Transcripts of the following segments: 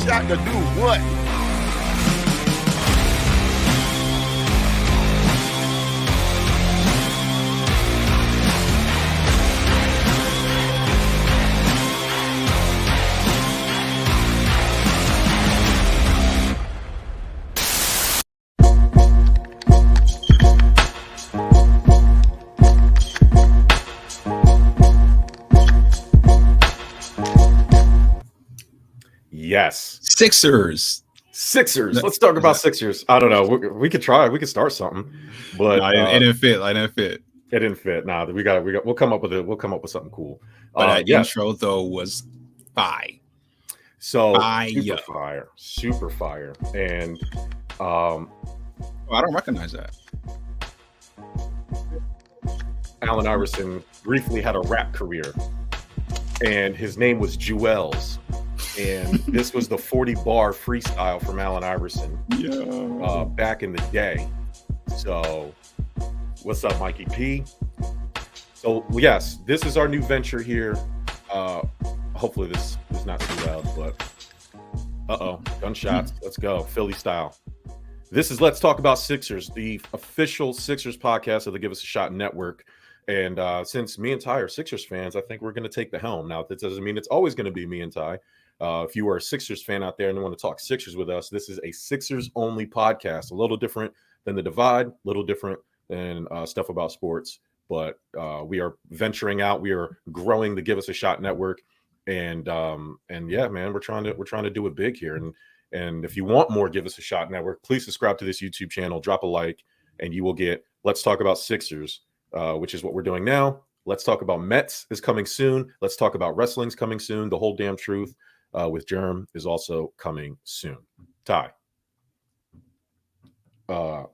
shot to do what? Yes. Sixers. Let's talk about Sixers. I don't know. We could try. We could start something, but it didn't fit. It didn't fit. Nah, we got. We'll come up with it. We'll come up with something cool. But that intro though was fire. So super fire, and I don't recognize that. Allen Iverson briefly had a rap career, and his name was GUAS. And this was the 40 bar freestyle from Allen Iverson back in the day. So what's up, Mikey P? So yes, this is our new venture here. Hopefully this is not too loud, but gunshots. Let's go, Philly style. This is Let's Talk About Sixers, the official Sixers podcast of the Give Us a Shot Network. And since me and Ty are Sixers fans, I think we're going to take the helm. Now, that doesn't mean it's always going to be me and Ty. If you are a Sixers fan out there and want to talk Sixers with us, this is a Sixers-only podcast. A little different than The Divide, a little different than stuff about sports. But we are venturing out. We are growing the Give Us a Shot network. And yeah, man, we're trying to do it big here. And if you want more Give Us a Shot network, please subscribe to this YouTube channel, drop a like, and you will get Let's Talk About Sixers, which is what we're doing now. Let's Talk About Mets is coming soon. Let's Talk About Wrestling's coming soon. The Whole Damn Truth with Jerm is also coming soon. Ty, I'm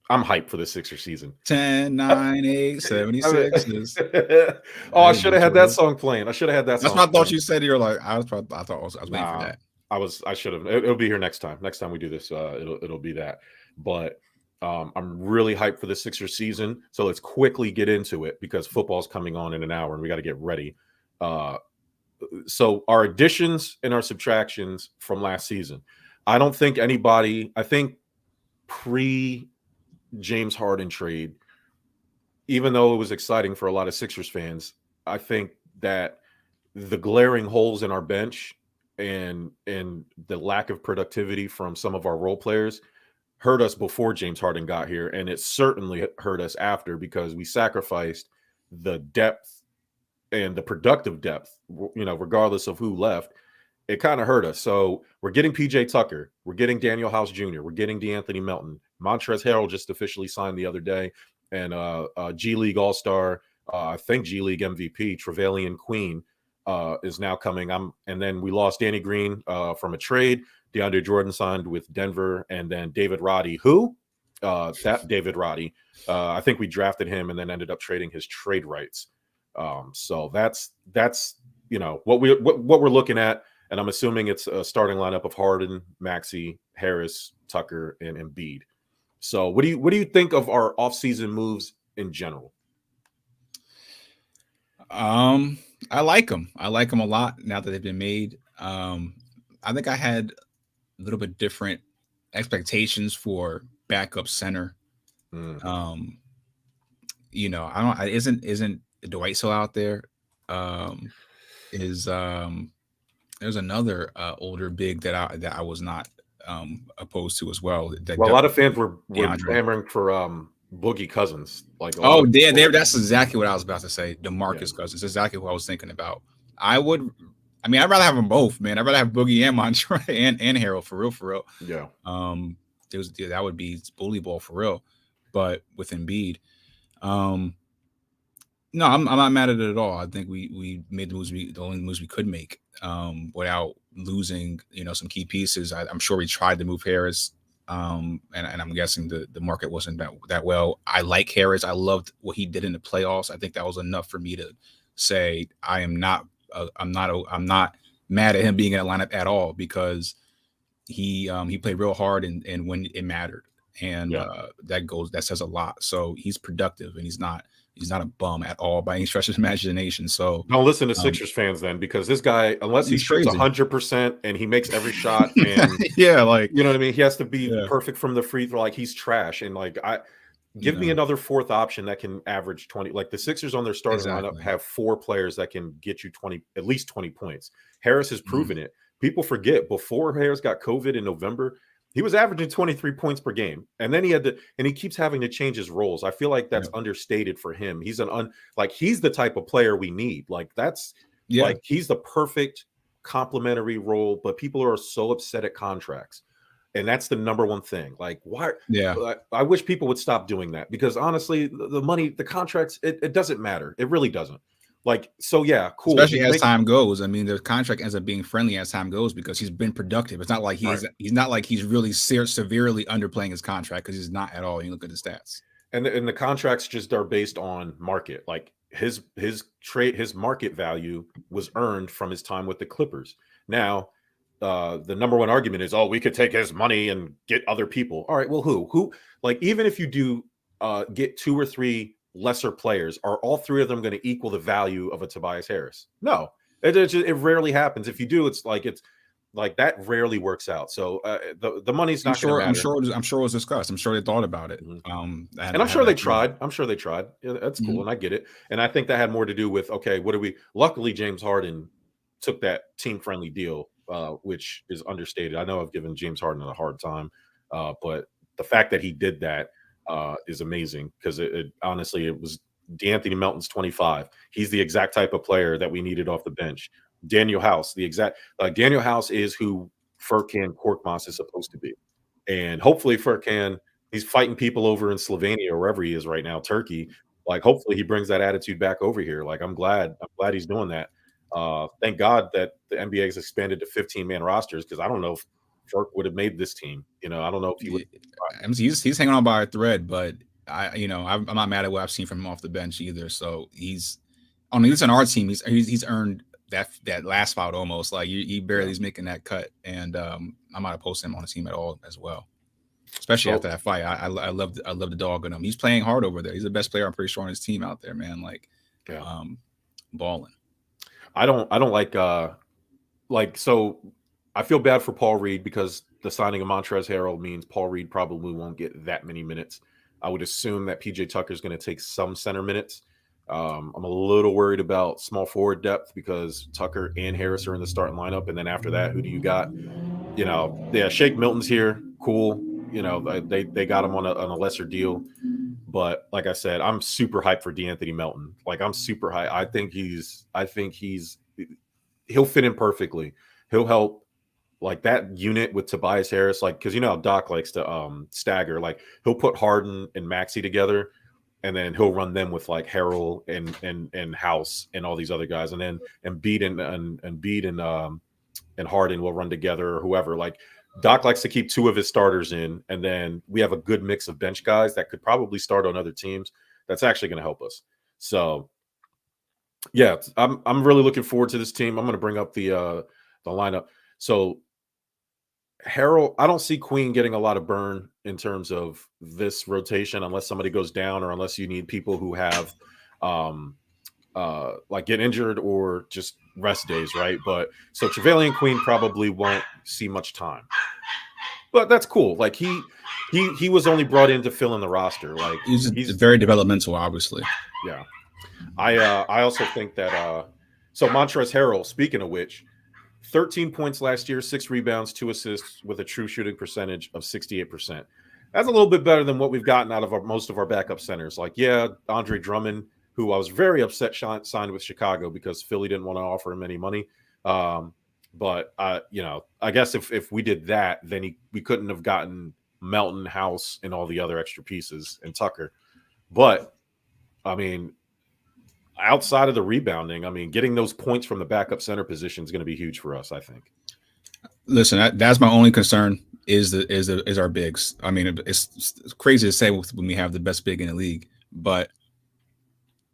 hyped for the Sixers season. 10, 9, 8, 76. I should have had that song playing. That's what I thought you said. You're like, I was waiting for that. I should have. It'll be here next time. Next time we do this, it'll be that. But I'm really hyped for the Sixers season. So let's quickly get into it because football's coming on in an hour and we got to get ready. So our additions and our subtractions from last season. I think pre-James Harden trade, even though it was exciting for a lot of Sixers fans, I think that the glaring holes in our bench and the lack of productivity from some of our role players hurt us before James Harden got here. And it certainly hurt us after because we sacrificed the depth and the productive depth, regardless of who left. It kind of hurt us. So we're getting PJ Tucker. We're getting Daniel House Jr. We're getting DeAnthony Melton. Montrezl Harrell just officially signed the other day. And G League All-Star, I think G League MVP, Trevelyan Queen is now coming. And then we lost Danny Green from a trade. DeAndre Jordan signed with Denver. And then David Roddy, David Roddy, I think we drafted him and then ended up trading his trade rights. So that's what we're looking at. And I'm assuming it's a starting lineup of Harden, Maxey, Harris, Tucker, and Embiid. So what do you think of our offseason moves in general? I like them. I like them a lot now that they've been made. I think I had a little bit different expectations for backup center. Isn't Dwight still out there? There's another older big that I was not opposed to as well. A lot of fans were clamoring for Boogie Cousins. That's exactly what I was about to say. DeMarcus Cousins, exactly what I was thinking about. I'd rather have them both, man. I'd rather have Boogie and Montrezl and Harold for real. Yeah. That would be bully ball for real. But with Embiid, no, I'm not mad at it at all. I think we made the only moves we could make without losing, some key pieces. I'm sure we tried to move Harris, and I'm guessing the market wasn't that well. I like Harris. I loved what he did in the playoffs. I think that was enough for me to say I'm not mad at him being in a lineup at all because he played real hard and when it mattered, and that says a lot. So he's productive and he's not He's not a bum at all by any stretch of imagination. So don't listen to Sixers fans then, because this guy, unless he shoots 100% and he makes every shot, and yeah, like, you know what I mean, he has to be perfect from the free throw. Like, he's trash. And like, give me another fourth option that can average 20. Like, the Sixers on their starting lineup have 4 players that can get you at least 20 points. Harris has proven it. People forget, before Harris got COVID in November, he was averaging 23 points per game. And then he keeps having to change his roles. I feel like that's understated for him. He's he's the type of player we need. Like, that's like, he's the perfect complementary role, but people are so upset at contracts. And that's the number one thing. Like, why? Yeah, I wish people would stop doing that, because honestly, the money, the contracts, it doesn't matter. It really doesn't. Like, so yeah, cool. Especially as time goes. I mean, the contract ends up being friendly as time goes, because he's been productive. It's not like he's not like he's really severely underplaying his contract, because he's not at all. You look at the stats, and the contracts just are based on market. Like, his market value was earned from his time with the Clippers. Now, the number one argument is, we could take his money and get other people. All right, well, who? Like, even if you do get 2 or 3 lesser players, are all 3 of them going to equal the value of a Tobias Harris? No, it rarely happens. If you do, it's like that rarely works out. So the money's not going to matter. I'm sure it was discussed. I'm sure they thought about it. And I'm sure they tried. Yeah, that's cool, and I get it. And I think that had more to do with, luckily James Harden took that team-friendly deal, which is understated. I know I've given James Harden a hard time, but the fact that he did that is amazing, because honestly, it was D'Anthony Melton's 25. He's the exact type of player that we needed off the bench. Daniel House, Daniel House is who Furkan Korkmaz is supposed to be. And hopefully Furkan, he's fighting people over in Slovenia or wherever he is right now, Turkey. Like, hopefully he brings that attitude back over here. Like, I'm glad he's doing that. Thank God that the NBA has expanded to 15-man rosters, because I don't know if Furk would have made this team. I don't know if he would. He's hanging on by a thread, but I'm not mad at what I've seen from him off the bench either. So he's on our team. He's earned that last spot almost. Like, he barely is making that cut, and I'm not opposed to him on the team at all as well. Especially after that fight, I love the dog in him. He's playing hard over there. He's the best player, I'm pretty sure, on his team out there, man. Like, balling. I don't like so I feel bad for Paul Reed, because the signing of Montrezl Harrell means Paul Reed probably won't get that many minutes. I would assume that PJ Tucker is going to take some center minutes. I'm a little worried about small forward depth, because Tucker and Harris are in the starting lineup. And then after that, who do you got? Shake Milton's here. Cool. They got him on a lesser deal. But like I said, I'm super hyped for D'Anthony Melton. Like, I'm super hyped. I think he'll fit in perfectly. He'll help, like, that unit with Tobias Harris, like, because how Doc likes to stagger. Like, he'll put Harden and Maxey together, and then he'll run them with like Harrell and House and all these other guys, and then Embiid and Harden will run together, or whoever. Like, Doc likes to keep 2 of his starters in, and then we have a good mix of bench guys that could probably start on other teams. That's actually going to help us. So, yeah, I'm really looking forward to this team. I'm going to bring up the lineup. So, Harrell, I don't see Queen getting a lot of burn in terms of this rotation, unless somebody goes down, or unless you need people who have like get injured or just rest days, right? But so Trevelyan Queen probably won't see much time, but that's cool. Like, he was only brought in to fill in the roster. Like, he's very developmental, obviously. Yeah. I also think that so Montrezl Harrell, speaking of which, 13 points last year, 6 rebounds, 2 assists, with a true shooting percentage of 68%. That's a little bit better than what we've gotten out of most of our backup centers. Like, Andre Drummond, who I was very upset signed with Chicago because Philly didn't want to offer him any money. But I guess if we did that, then we couldn't have gotten Melton, House, and all the other extra pieces, and Tucker. But I mean, outside of the rebounding, I mean, getting those points from the backup center position is going to be huge for us, I think. Listen, that's my only concern is our bigs. I mean, it's crazy to say when we have the best big in the league, but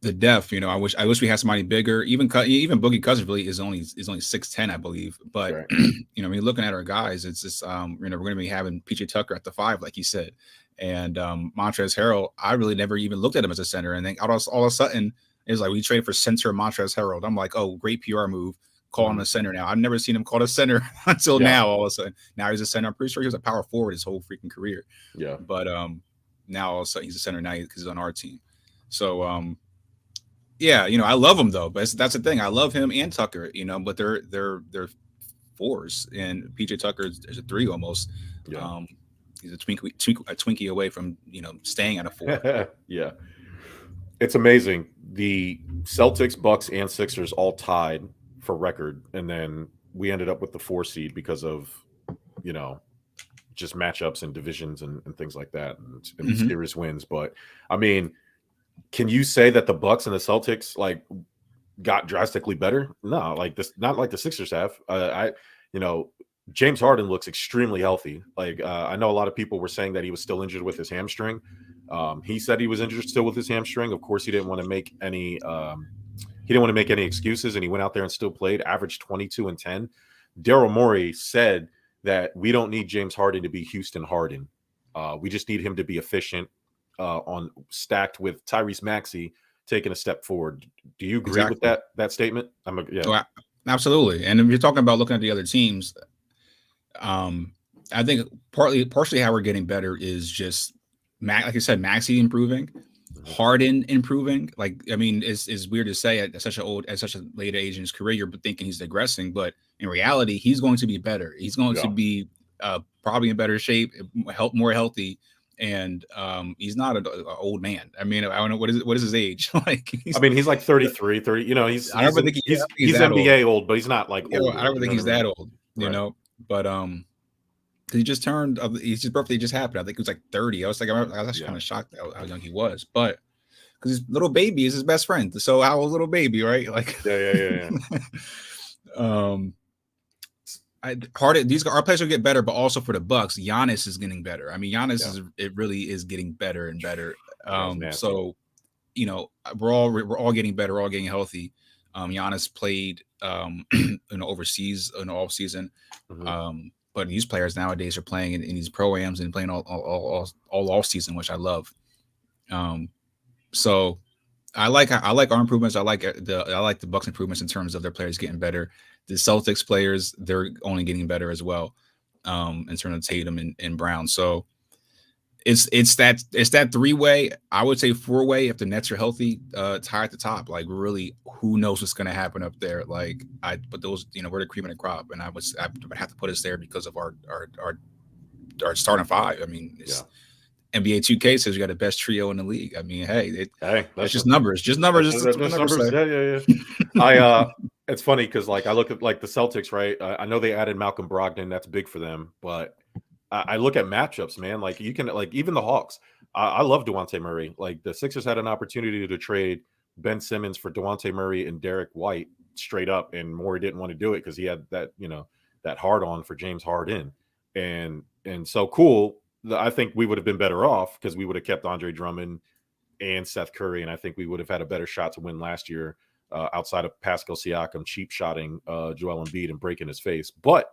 the depth, I wish we had somebody bigger. Even Boogie Cousins really is only 6'10", I believe. But right. When you're looking at our guys, it's just we're going to be having PJ Tucker at the 5, like you said, And Montrezl Harrell, I really never even looked at him as a center. And then all of a sudden, it was like we traded for center Montrezl Harrell. I'm like, oh, great PR move. Call him a center now. I've never seen him called a center until now. All of a sudden, now he's a center. I'm pretty sure he was a power forward his whole freaking career. Yeah. But now all of a sudden he's a center now because he's on our team. So yeah, I love him though. But that's the thing. I love him and Tucker. But they're fours, and PJ Tucker is a three almost. Yeah. He's a Twinkie away from staying at a four. Yeah. It's amazing. The Celtics, Bucks, and Sixers all tied for record, and then we ended up with the 4 seed because of just matchups and divisions and things like that, and serious wins. But I mean, can you say that the Bucks and the Celtics got drastically better? No, not like the Sixers have. James Harden looks extremely healthy. I know a lot of people were saying that he was still injured with his hamstring. He said he was injured still with his hamstring. Of course, he didn't want to make any excuses, and he went out there and still played, averaged 22 and 10. Daryl Morey said that we don't need James Harden to be Houston Harden. We just need him to be efficient, stacked with Tyrese Maxey taking a step forward. Do you agree with that statement? Oh, absolutely. And if you're talking about looking at the other teams, I think partially how we're getting better is just like I said, Maxey improving, Harden improving. It's weird to say at such a late age in his career, you're thinking he's digressing, but in reality, he's going to be better. He's going to be probably in better shape, more healthy, and he's not an old man. I don't know what is his age he's like 33, 30. He's NBA old, but he's not old. I don't think he's that old. But he just turned. His birthday just happened. I think it was like 30. I was actually kind of shocked how young he was, but because his little baby is his best friend. So our little baby, right? Yeah. Our players will get better, but also for the Bucks, Giannis is getting better. Giannis really is getting better and better. So we're all getting better, we're all getting healthy. Giannis played overseas in the offseason. But these players nowadays are playing in these pro-ams and playing all off season, which I love. So I like our improvements. I like the Bucks improvements in terms of their players getting better. The Celtics players, they're only getting better as well, in terms of Tatum and Brown. So it's that 3-way. I would say 4-way if the Nets are healthy, tie at the top. Really, who knows what's going to happen up there? But those, we're the cream of the crop, and I would have to put us there because of our starting 5. NBA 2K says we got the best trio in the league. That's just numbers. Just numbers. That's numbers. Yeah. It's funny because I look at the Celtics, right? I know they added Malcolm Brogdon. That's big for them, but I look at matchups, man. You can even the Hawks. I love DeJounte Murray. The Sixers had an opportunity to trade Ben Simmons for DeJounte Murray and Derek White straight up, and Morey didn't want to do it because he had that that hard on for James Harden, and so cool. I think we would have been better off because we would have kept Andre Drummond and Seth Curry, and I think we would have had a better shot to win last year outside of Pascal Siakam cheap shotting Joel Embiid and breaking his face. But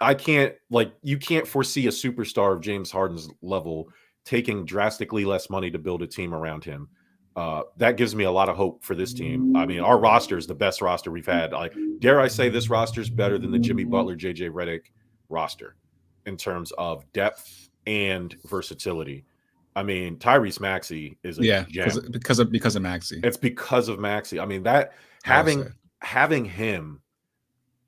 I can't you can't foresee a superstar of James Harden's level taking drastically less money to build a team around him. That gives me a lot of hope for this team. Our roster is the best roster we've had. Dare I say this roster is better than the Jimmy Butler, JJ Redick roster in terms of depth and versatility. Tyrese Maxey is a gem. because of Maxey. It's because of Maxey. That having him,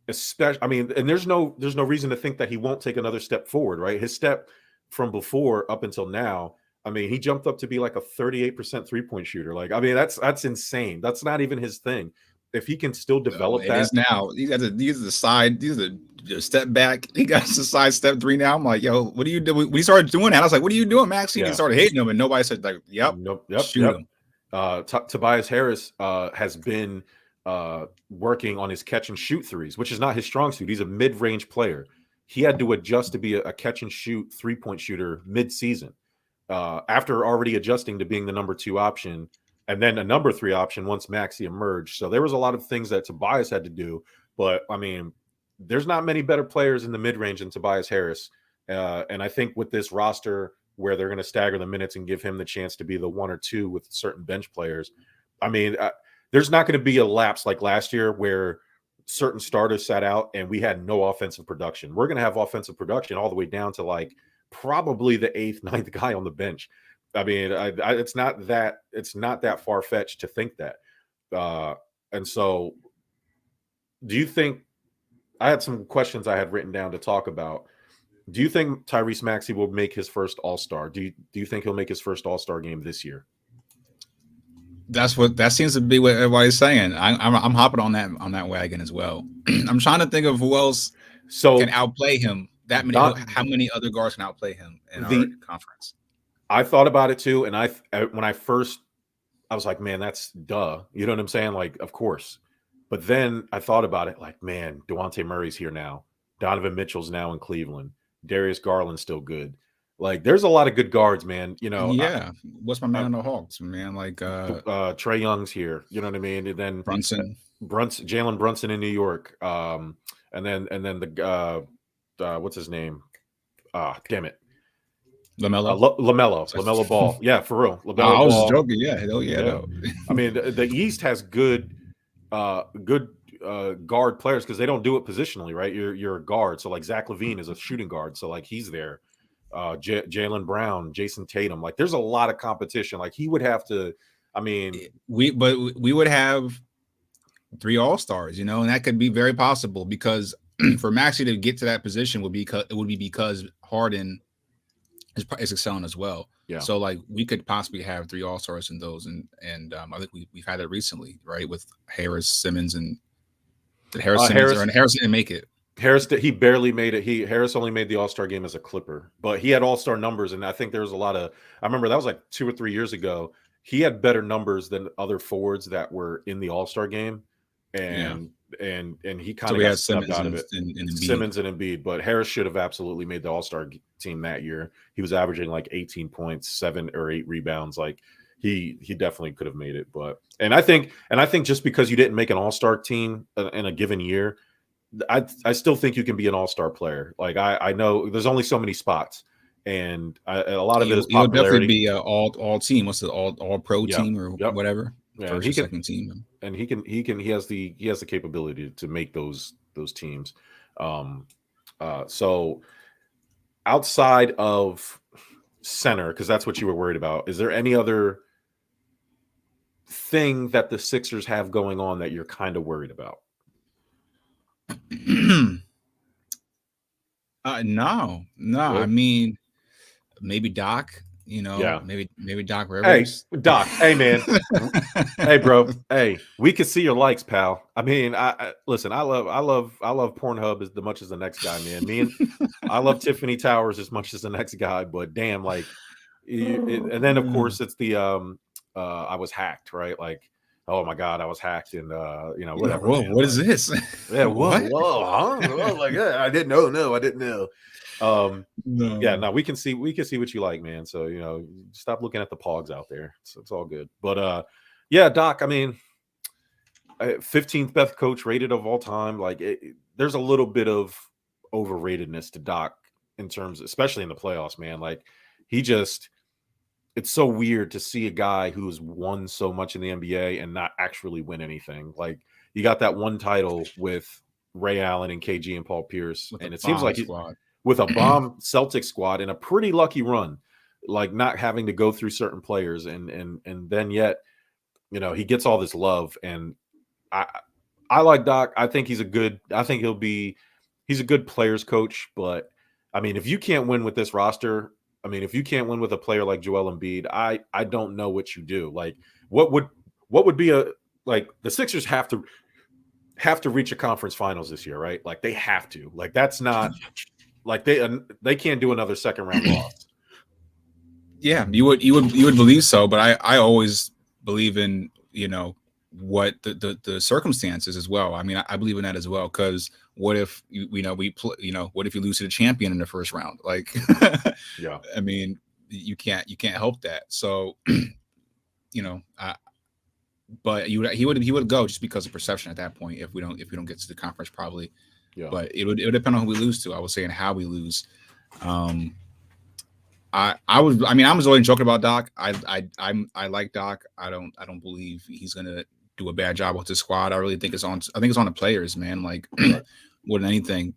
especially. And there's no reason to think that he won't take another step forward, right? His step from before up until now. He jumped up to be like a 38% 3-point shooter. That's insane. That's not even his thing. If he can still develop that, is now. These are the step back. He got the side step 3 now. I'm like, yo, what do you do? When he started doing that, I was like, what are you doing, Maxey? And he started hitting him, and nobody said yep, shoot him. Tobias Harris has been working on his catch and shoot threes, which is not his strong suit. He's a mid-range player. He had to adjust to be a catch and shoot 3-point shooter mid-season after already adjusting to being the number 2 option. And then a number 3 option once Maxey emerged. So there was a lot of things that Tobias had to do. But, there's not many better players in the mid-range than Tobias Harris. And I think with this roster where they're going to stagger the minutes and give him the chance to be the 1 or 2 with certain bench players, I mean, there's not going to be a lapse like last year where certain starters sat out and we had no offensive production. We're going to have offensive production all the way down to like probably the 8th, 9th guy on the bench. I mean, it's not that far-fetched to think that. And so do you think – I had some questions I had written down to talk about. Do you think Tyrese Maxey will make his first All-Star? Do you think he'll make his first All-Star game this year? That seems to be what everybody's saying. I'm hopping on that wagon as well. I'm trying to think of who else can outplay him. How many other guards can outplay him in our conference? I thought about it too, and when I was like, man, that's duh. You know what I'm saying? Like, of course. But then I thought about it, like, man, DeJounte Murray's here now. Donovan Mitchell's now in Cleveland. Darius Garland's still good. Like, there's a lot of good guards, man. You know, what's my man on the Hawks, man? Like, Trae Young's here. You know what I mean? And then Jalen Brunson in New York. And then the what's his name? Damn it. LaMelo Ball. Yeah, for real. LaMelo I was Ball. joking. Yeah, hell yeah. No. I mean, the East has good guard players because they don't do it positionally, right? You're a guard, so like Zach LaVine is a shooting guard, so like he's there. Jaylen Brown, Jason Tatum, like there's a lot of competition. Like he would have to. I mean, we would have 3 All-Stars, you know, and that could be very possible because for Maxey to get to that position would be because Harden is excelling as well. Yeah. So like we could possibly have 3 All-Stars in those, and I think we've had it recently, right, with Harris, Simmons, and Harris didn't make it. He barely made it. Harris only made the All-Star game as a Clipper, but he had All-Star numbers, and I think there was a lot of. I remember that was like 2 or 3 years ago. He had better numbers than other forwards that were in the All-Star game, and he kind of got snubbed out of it. Simmons and Embiid, but Harris should have absolutely made the All-Star team that year. He was averaging like 18 points, 7 or 8 rebounds. Like he definitely could have made it. But I think just because you didn't make an All-Star team in a given year, I still think you can be an All-Star player. Like I know there's only so many spots, and a lot of it is popularity. He'll definitely be an all team. What's the all pro team or whatever? Yeah, first or second team, and he has the capability to make those teams. So outside of center, because that's what you were worried about, is there any other thing that the Sixers have going on that you're kind of worried about? No. Good. I mean, maybe Doc. You know, maybe Doc Rivers. Hey, Doc. Hey, man. Hey, bro. Hey, we can see your likes, pal. I mean, listen. I love Pornhub as much as the next guy, man. I love Tiffany Towers as much as the next guy. But damn, like, and then of course it's the I was hacked, right? Like, oh my God, I was hacked, and whatever. Whoa, what is this? Yeah, whoa, huh? Oh my God, I didn't know. No, I didn't know. No. Yeah, no, we can see what you like, man. So stop looking at the pogs out there. It's all good. But yeah, Doc. I mean, 15th best coach rated of all time. Like, there's a little bit of overratedness to Doc in terms, especially in the playoffs, man. Like, it's so weird to see a guy who's won so much in the NBA and not actually win anything. Like, you got that one title with Ray Allen and KG and Paul Pierce, and it seems like with a bomb Celtics squad and a pretty lucky run, like not having to go through certain players, and then yet, he gets all this love, and I like Doc. I think he's a good players coach, but I mean, if you can't win with this roster, I mean, if you can't win with a player like Joel Embiid, I don't know what you do. Like, what would be the Sixers have to reach a conference finals this year, right? Like, they have to. Like, that's not like they can't do another second round loss. Yeah, you would believe so, but I always believe in what the circumstances as well. I mean, I believe in that as well, because what if what if you lose to the champion in the first round? Like, yeah, I mean, you can't help that. So, but he would go just because of perception at that point if we don't get to the conference, probably. Yeah. But it would depend on who we lose to. I was saying how we lose. I was only joking about Doc. I like Doc. I don't believe he's gonna do a bad job with the squad. I really think it's on the players, man. Like more than anything,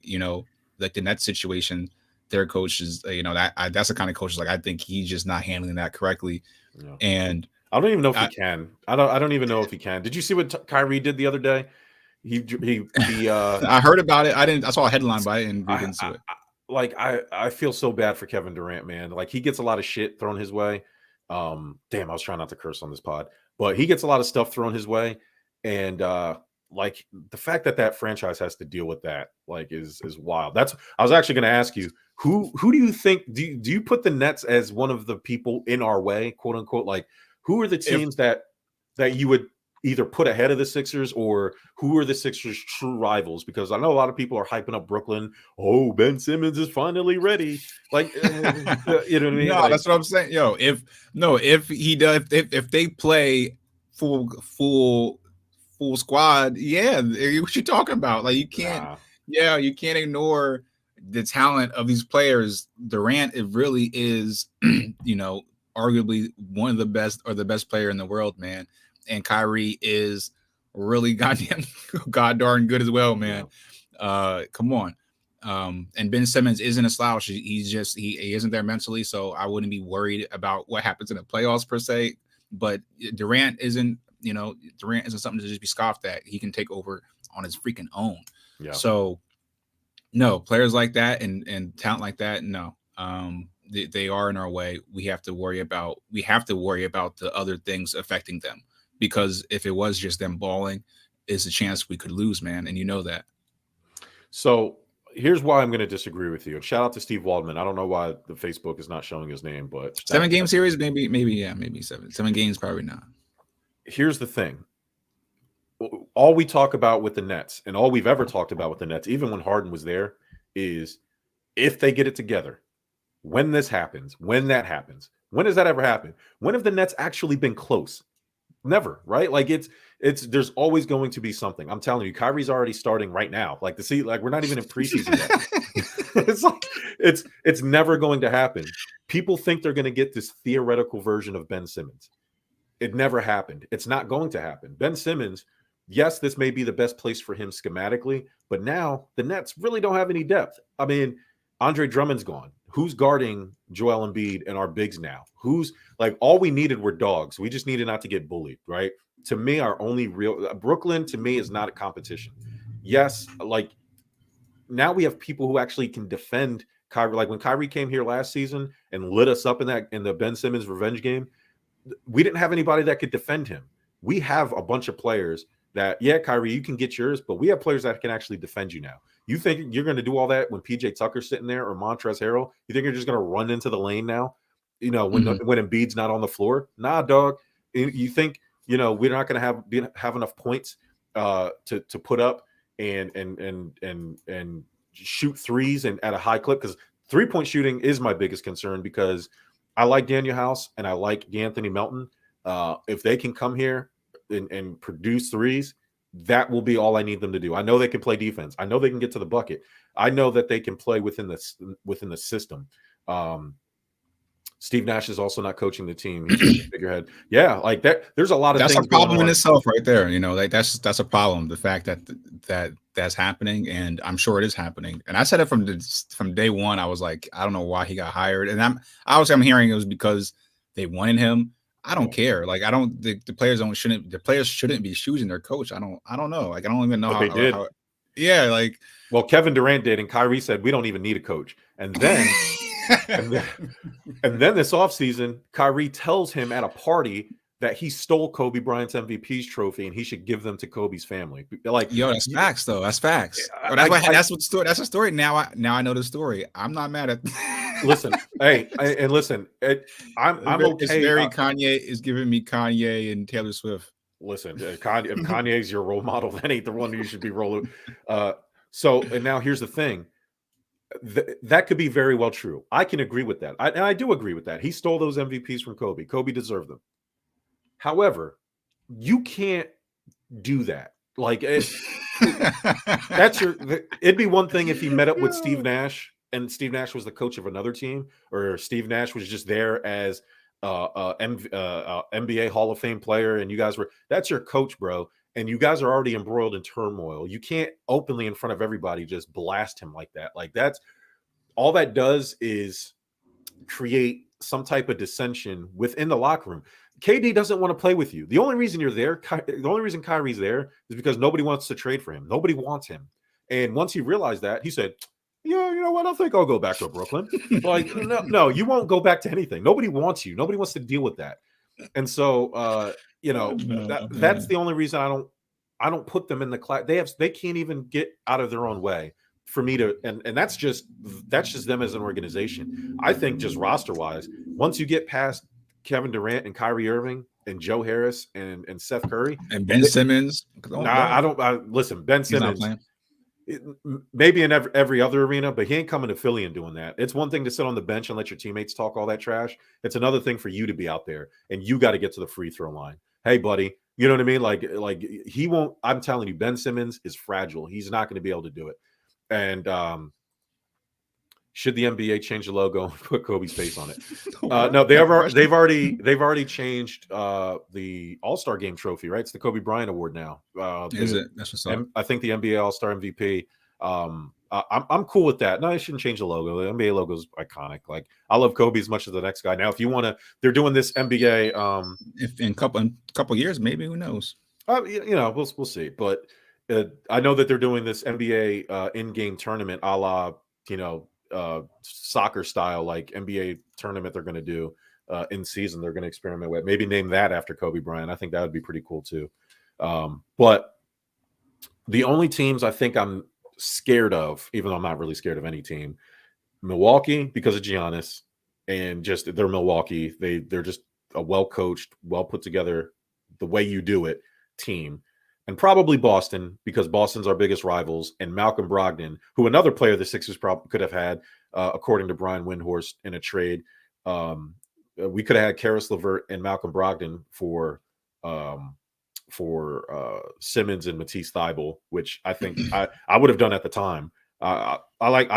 like the Nets situation, their coach is, that's the kind of coach, like, I think he's just not handling that correctly. Yeah. And I don't even know if he can. I don't even know if he can. Did you see what Kyrie did the other day? He I heard about it. I saw a headline by it and didn't see it. I feel so bad for Kevin Durant, man. Like, he gets a lot of shit thrown his way. Damn, I was trying not to curse on this pod, but he gets a lot of stuff thrown his way. And like, the fact that franchise has to deal with that, like, is wild. I was actually going to ask you, who do you think, do you put the Nets as one of the people in our way, quote unquote? Like, who are the teams that you would either put ahead of the Sixers, or who are the Sixers' true rivals? Because I know a lot of people are hyping up Brooklyn. Oh, Ben Simmons is finally ready. Like, you know what I mean? No, that's what I'm saying. Yo, if they play full squad, yeah, what you talking about? Like, you can't, you can't ignore the talent of these players. Durant, it really is, arguably one of the best, or the best player in the world, man. And Kyrie is really god darn good as well, man. Come on. And Ben Simmons isn't a slouch. He isn't there mentally, so I wouldn't be worried about what happens in the playoffs per se. But Durant isn't something to just be scoffed at. He can take over on his freaking own. Yeah. So no, players like that and talent like that, no. They are in our way. We have to worry about the other things affecting them. Because if it was just them balling, is a chance we could lose, man. And you know that. So here's why I'm going to disagree with you. And shout out to Steve Waldman. I don't know why the Facebook is not showing his name, but 7-game series, maybe 7 games, probably not. Here's the thing. All we talk about with the Nets, and all we've ever talked about with the Nets, even when Harden was there, is if they get it together, when this happens, when that happens. When does that ever happen? When have the Nets actually been close? Never, right? Like, there's always going to be something. I'm telling you, Kyrie's already starting right now. Like, we're not even in preseason yet. It's like, it's never going to happen. People think they're going to get this theoretical version of Ben Simmons. It never happened. It's not going to happen. Ben Simmons, yes, this may be the best place for him schematically, but now the Nets really don't have any depth. I mean, Andre Drummond's gone. Who's guarding Joel Embiid and our bigs now? Who's, like, all we needed were dogs. We just needed not to get bullied, right? To me, our only real Brooklyn, to me, is not a competition. Yes, like, now we have people who actually can defend Kyrie. Like, when Kyrie came here last season and lit us up in the Ben Simmons revenge game, we didn't have anybody that could defend him. We have a bunch of players that, yeah, Kyrie, you can get yours, but we have players that can actually defend you now. You think you're going to do all that when PJ Tucker's sitting there, or Montrezl Harrell? You think you're just going to run into the lane now? When Embiid's not on the floor? Nah, dog. You think, we're not going to have enough points to put up and shoot threes and at a high clip? Because 3-point shooting is my biggest concern, because I like Daniel House and I like D'Anthony Melton. If they can come here and produce threes, that will be all I need them to do. I know they can play defense. I know they can get to the bucket. I know that they can play within the system. Steve Nash is also not coaching the team. He's a figurehead. Yeah, like that. There's a lot of that's things a problem in itself, right there. Like, that's a problem. The fact that's happening, and I'm sure it is happening. And I said it from day one. I was like, I don't know why he got hired, and I'm hearing it was because they wanted him. I don't care. Like, the players shouldn't be choosing their coach. I don't know. Like, I don't even know how they did. Yeah, like, well, Kevin Durant did, and Kyrie said, we don't even need a coach. And then and then this offseason, Kyrie tells him at a party that he stole Kobe Bryant's MVP's trophy and he should give them to Kobe's family. Like, yo, that's facts, though. That's facts. That's the story. That's the story. Now I know the story. I'm not mad at. Listen, I'm okay. It's very Kanye is giving me Kanye and Taylor Swift. Listen, if Kanye's your role model, that ain't the one you should be rolling. And now here's the thing. That could be very well true. I can agree with that. I do agree with that. He stole those MVPs from Kobe. Kobe deserved them. However, you can't do that. Like, it'd be one thing if he met up with Steve Nash and Steve Nash was the coach of another team, or Steve Nash was just there as NBA Hall of Fame player, and you guys that's your coach, bro. And you guys are already embroiled in turmoil. You can't openly in front of everybody just blast him like that. Like, that's all that does is create some type of dissension within the locker room. KD doesn't want to play with you. The only reason you're there, the only reason Kyrie's there is because nobody wants to trade for him. Nobody wants him. And once he realized that, he said, yeah, you know what? I think I'll go back to Brooklyn. Like, no, you won't go back to anything. Nobody wants you. Nobody wants to deal with that. And so, that's the only reason I don't put them in the class. They can't even get out of their own way for me to, and that's just them as an organization. I think just roster wise, once you get past Kevin Durant and Kyrie Irving and Joe Harris and Seth Curry and Ben Simmons. Listen, Ben Simmons. Maybe in every other arena, but he ain't coming to Philly and doing that. It's one thing to sit on the bench and let your teammates talk all that trash. It's another thing for you to be out there and you got to get to the free throw line. Hey, buddy, you know what I mean? Like he won't. I'm telling you, Ben Simmons is fragile. He's not going to be able to do it. And should the NBA change the logo and put Kobe's face on it? No, they've already changed the All-Star Game trophy, right? It's the Kobe Bryant Award now. Is it? That's what's up. I think the NBA All-Star MVP. I'm cool with that. No, I shouldn't change the logo. The NBA logo is iconic. Like, I love Kobe as much as the next guy. Now, if you want to, they're doing this NBA. If in couple years, maybe, who knows? We'll see. But I know that they're doing this NBA in-game tournament, a la soccer style, like NBA tournament. They're going to do in season. They're going to experiment with. Maybe name that after Kobe Bryant. I think that would be pretty cool too. But the only teams I think I'm scared of, even though I'm not really scared of any team, Milwaukee, because of Giannis, and just they're Milwaukee. They're just a well-coached, well-put-together, the way you do it team. And probably Boston, because Boston's our biggest rivals, and Malcolm Brogdon, who another player the Sixers probably could have had, according to Brian Windhorst, in a trade. We could have had Karis LeVert and Malcolm Brogdon for Simmons and Matisse Thybulle, which I think I would have done at the time. I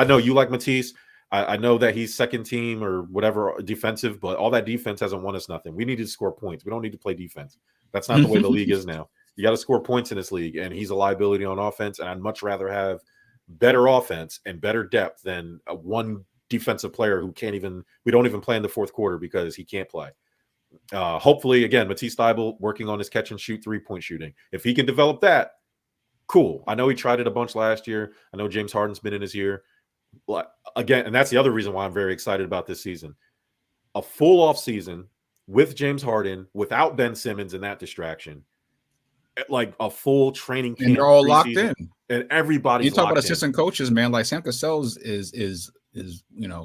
know you like Matisse. I know that he's second team or whatever defensive, but all that defense hasn't won us nothing. We need to score points. We don't need to play defense. That's not the way the league is now. You got to score points in this league, and he's a liability on offense. And I'd much rather have better offense and better depth than one defensive player who we don't even play in the fourth quarter because he can't play. Hopefully, again, Matisse Thybulle working on his catch and shoot 3-point shooting. If he can develop that, cool. I know he tried it a bunch last year. I know James Harden's been in his year. Again, and that's the other reason why I'm very excited about this season. A full off season with James Harden, without Ben Simmons and that distraction. Like a full training camp, and they're all locked in, and everybody. You talk about assistant coaches, man. Like Sam Cassell is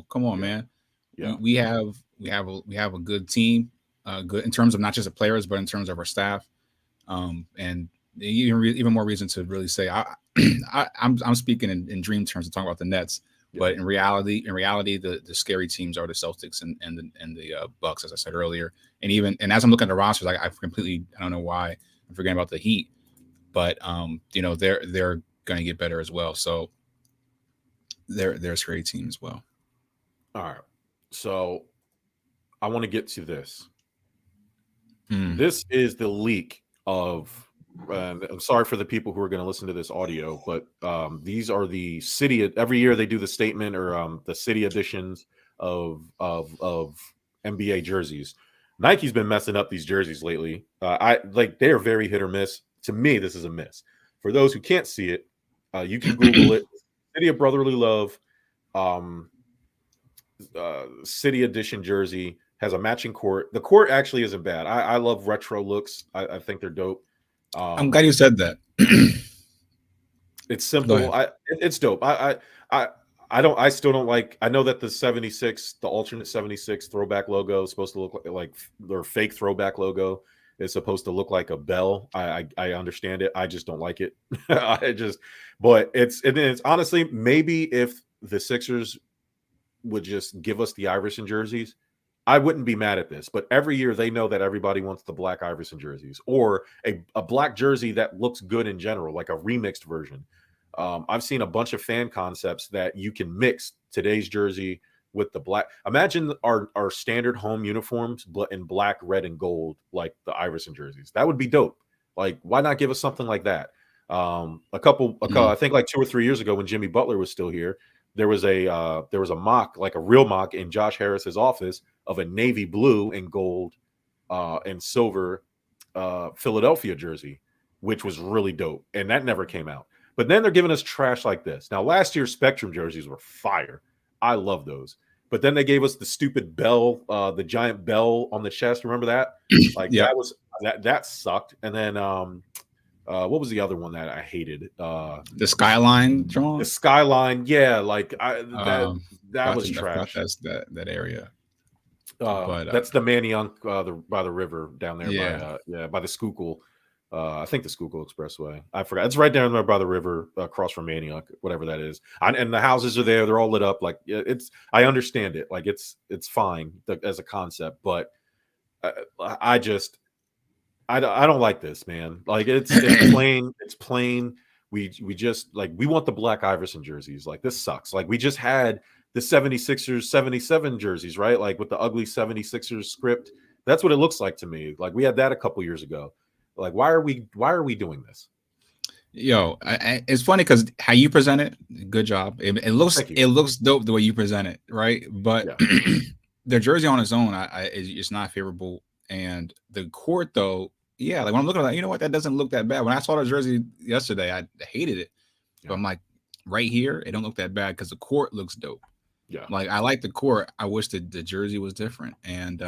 come on, man. Yeah, we have a good team, good in terms of not just the players, but in terms of our staff, and even more reason to really say I'm speaking in dream terms of talking about the Nets, but in reality, the scary teams are the Celtics and the Bucks, as I said earlier, and as I'm looking at the rosters, I don't know why. I'm forgetting about the Heat, but they're going to get better as well. So they're a scary team as well. All right. So I want to get to this. This is the leak of. I'm sorry for the people who are going to listen to this audio, but these are the city. Every year they do the statement or the city editions of NBA jerseys. Nike's been messing up these jerseys lately. They are very hit or miss. To me, this is a miss. For those who can't see it, you can Google it. City of Brotherly Love, City Edition jersey has a matching court. The court actually isn't bad. I love retro looks. I think they're dope. I'm glad you said that. It's simple. It's dope. I still don't like. I know that the 76, the alternate 76 throwback logo is supposed to look like their fake throwback logo is supposed to look like a bell. I understand it. I just don't like it. But it's honestly, maybe if the Sixers would just give us the Iverson jerseys, I wouldn't be mad at this. But every year they know that everybody wants the black Iverson jerseys or a black jersey that looks good in general, like a remixed version. I've seen a bunch of fan concepts that you can mix today's jersey with the black. Imagine our standard home uniforms in black, red, and gold, like the Iverson jerseys. That would be dope. Like, why not give us something like that? A couple, I think like 2 or 3 years ago when Jimmy Butler was still here, there was a mock, like a real mock in Josh Harris's office of a navy blue and gold and silver Philadelphia jersey, which was really dope. And that never came out. But then they're giving us trash like this. Now, last year's Spectrum jerseys were fire. I love those. But then they gave us the stupid bell, the giant bell on the chest. Remember that? Like that sucked. And then what was the other one that I hated? The skyline drawing. The skyline, yeah. Like that was trash. That's that area. But that's the Manayunk by the river down there. By the Schuylkill. I think the Schuylkill Expressway. I forgot. It's right down there by the river, across from Manayunk, whatever that is. And the houses are there; they're all lit up. Like it's. I understand it. Like it's fine as a concept, but I don't like this, man. Like it's plain. It's plain. We just like we want the black Iverson jerseys. Like this sucks. Like we just had the 76ers 77 jerseys, right? Like with the ugly 76ers script. That's what it looks like to me. Like we had that a couple years ago. Like, why are we doing this? Yo, it's funny because how you present it, good job. It looks dope the way you present it, right? But the jersey on its own, it's not favorable. And the court, though, like when I'm looking at that, you know what? That doesn't look that bad. When I saw the jersey yesterday, I hated it. But I'm like, right here, it don't look that bad because the court looks dope. Yeah, like I like the court. I wish the jersey was different. And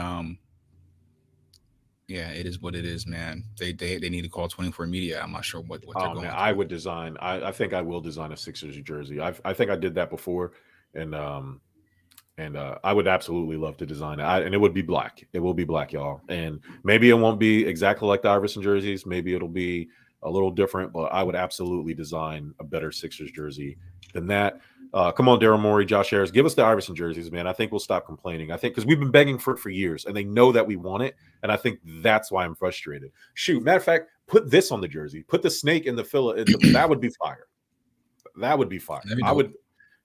yeah, it is what it is, man. They need to call 24 Media. I'm not sure what they're going. Man, I would design. I think I will design a Sixers jersey. I think I did that before, and I would absolutely love to design it. And it would be black. It will be black, y'all. And maybe it won't be exactly like the Iverson jerseys. Maybe it'll be a little different. But I would absolutely design a better Sixers jersey than that. Come on, Daryl Morey, Josh Harris, give us the Iverson jerseys, man. I think we'll stop complaining. I think because we've been begging for it for years, and they know that we want it, and I think that's why I'm frustrated. Shoot, matter of fact, put this on the jersey. Put the snake in the filler. That would be fire. That would be fire.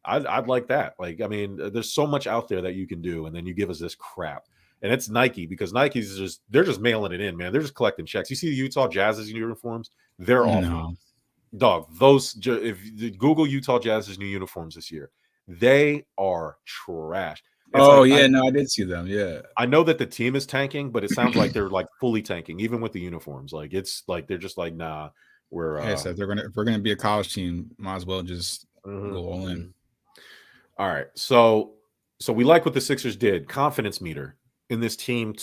I'd like that. Like, I mean, there's so much out there that you can do, and then you give us this crap. And it's Nike, because Nike's they're just mailing it in, man. They're just collecting checks. You see the Utah Jazz's uniforms? They're awful. Dog, if you Google Utah Jazz's new uniforms this year, they are trash. I did see them. Yeah, I know that the team is tanking, but it sounds like they're like fully tanking, even with the uniforms. Like it's like they're just like, nah, we're. So if we're gonna be a college team, might as well just go all in. All right, so we like what the Sixers did. Confidence meter in this team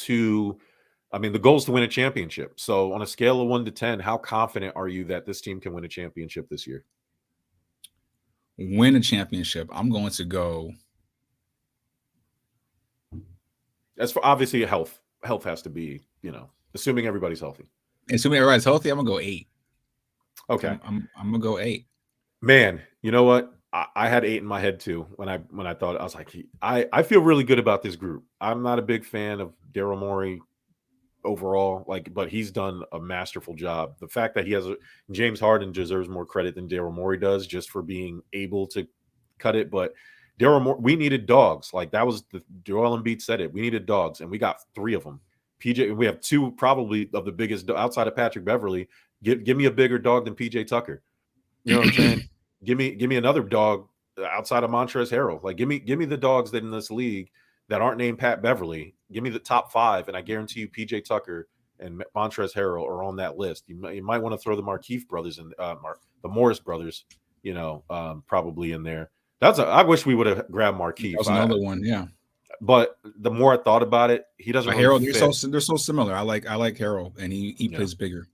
the goal is to win a championship. So on a scale of 1 to 10, how confident are you that this team can win a championship this year? Win a championship. I'm going to go. As for obviously health has to be, assuming everybody's healthy. Assuming everybody's healthy, I'm gonna go 8. Okay. I'm gonna go 8. Man, you know what? I had 8 in my head too. When I thought, I was like, I feel really good about this group. I'm not a big fan of Daryl Morey overall, but he's done a masterful job. The fact that he has James Harden deserves more credit than Daryl Morey does, just for being able to cut it. But Daryl Morey, we needed dogs. Like that was Joel Embiid said it. We needed dogs, and we got 3 of them. PJ, we have 2 probably of the biggest outside of Patrick Beverly. Give me a bigger dog than PJ Tucker. You know what I'm saying? Give me another dog outside of Montrezl Harrell. Like give me the dogs that in this league that aren't named Pat Beverly. Give me the top 5, and I guarantee you PJ Tucker and Montrezl Harrell are on that list. You might want to throw the Markieff brothers and the Morris brothers, probably in there. I wish we would have grabbed Markieff. That's another one, yeah. But the more I thought about it, he doesn't. Harold, they're so similar. I like Harold, and he plays bigger.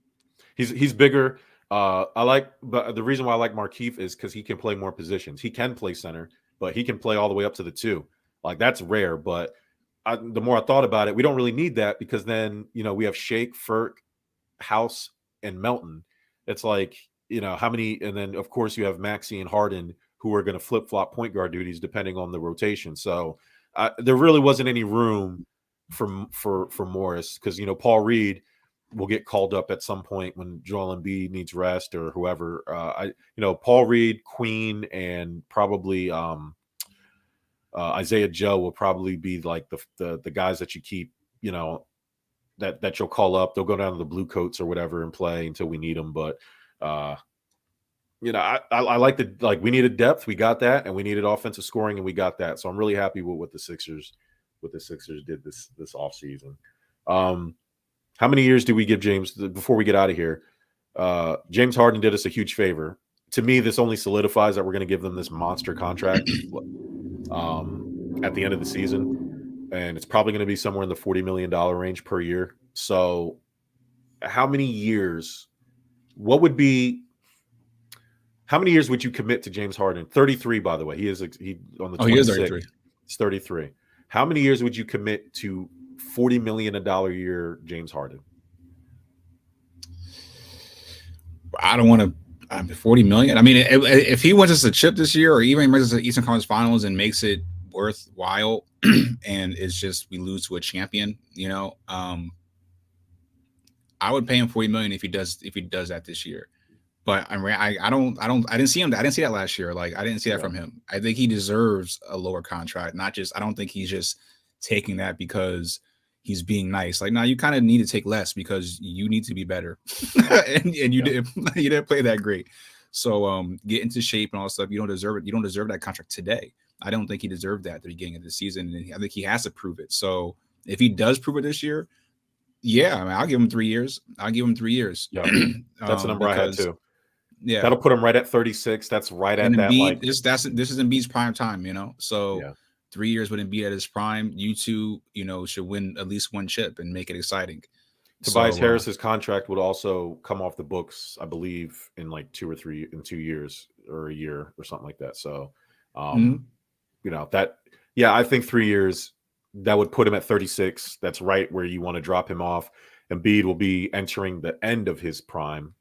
He's bigger. But the reason why I like Markieff is because he can play more positions. He can play center, but he can play all the way up to the 2. Like that's rare. But the more I thought about it, we don't really need that, because then we have Shake, Furk, House, and Melton. It's like how many, and then of course you have Maxey and Harden, who are going to flip flop point guard duties depending on the rotation. So there really wasn't any room for Morris, because Paul Reed will get called up at some point when Joel Embiid needs rest or whoever. Paul Reed, Queen, and probably Isaiah Joe will probably be like the guys that you keep, that you'll call up. They'll go down to the Blue Coats or whatever and play until we need them. But I like we needed depth, we got that, and we needed offensive scoring, and we got that. So I'm really happy with what the Sixers did this offseason. How many years do we give James before we get out of here? James Harden did us a huge favor. To me, this only solidifies that we're going to give them this monster contract at the end of the season, and it's probably going to be somewhere in the $40 million range per year. So how many years would you commit to James Harden? 33, by the way. He on the 26th. He is 33. It's 33. How many years would you commit to $40 million a year James Harden? I don't want to. 40 million. I mean, if he wins us a chip this year, or even brings us to the Eastern Conference Finals and makes it worthwhile, and it's just we lose to a champion, I would pay him 40 million if he does that this year. But I didn't see that last year. Like, I didn't see that from him. I think he deserves a lower contract. I don't think he's just taking that because he's being nice. Like, no, you kind of need to take less because you need to be better. and you didn't play that great. So get into shape and all that stuff. You don't deserve it. You don't deserve that contract today. I don't think he deserved that at the beginning of the season. And I think he has to prove it. So if he does prove it this year, yeah, I mean, I'll give him 3 years. Yeah, that's a number I had too. Yeah, that'll put him right at 36. That's right at that. Like, this is Embiid's prime time, So 3 years with Embiid at his prime, you two, should win at least one chip and make it exciting. Tobias Harris's contract would also come off the books, I believe, in like 2 years or a year or something like that. So, I think 3 years that would put him at 36. That's right where you want to drop him off. Embiid will be entering the end of his prime,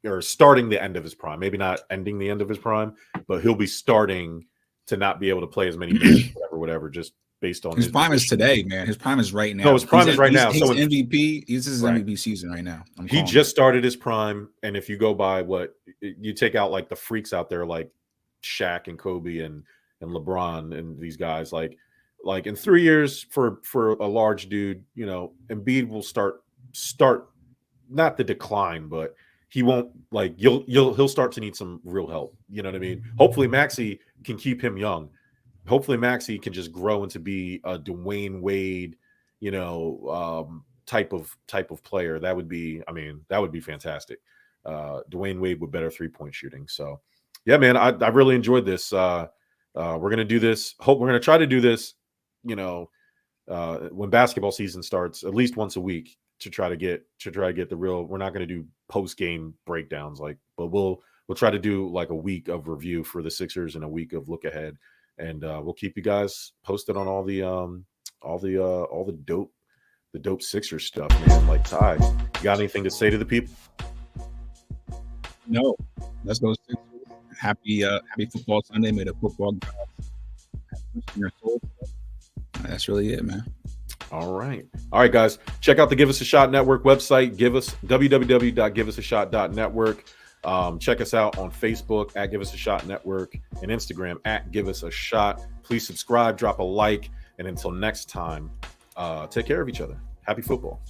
or starting the end of his prime. Maybe not ending the end of his prime, but he'll be starting to not be able to play as many minutes, whatever, just based on his prime is today, man. His prime is right now. No, his prime is right now. He's MVP. This is his MVP season right now. He just started his prime, and if you go by what you take out, like the freaks out there, like Shaq and Kobe and LeBron and these guys, like in 3 years for a large dude, Embiid will start not the decline, but he won't, like, he'll start to need some real help. You know what I mean? Hopefully Maxey can keep him young. Hopefully Maxey can just grow into be a Dwayne Wade, type of player. That would be fantastic. Dwayne Wade with better 3-point shooting. So yeah, man, I really enjoyed this. We're gonna do this. We're gonna try to do this, when basketball season starts, at least once a week, to try to get the real. We're not going to do post-game breakdowns, but we'll try to do like a week of review for the Sixers and a week of look ahead, and we'll keep you guys posted on all the dope Sixers stuff, man. Like, Ty, you got anything to say to the people? No, let's go Sixers. Happy football Sunday. May the football gods in your soul. That's really it, man. All right, guys. Check out the Give Us a Shot Network website. www.giveusashot.network. Check us out on Facebook at Give Us a Shot Network and Instagram at Give Us a Shot. Please subscribe, drop a like, and until next time, take care of each other. Happy football.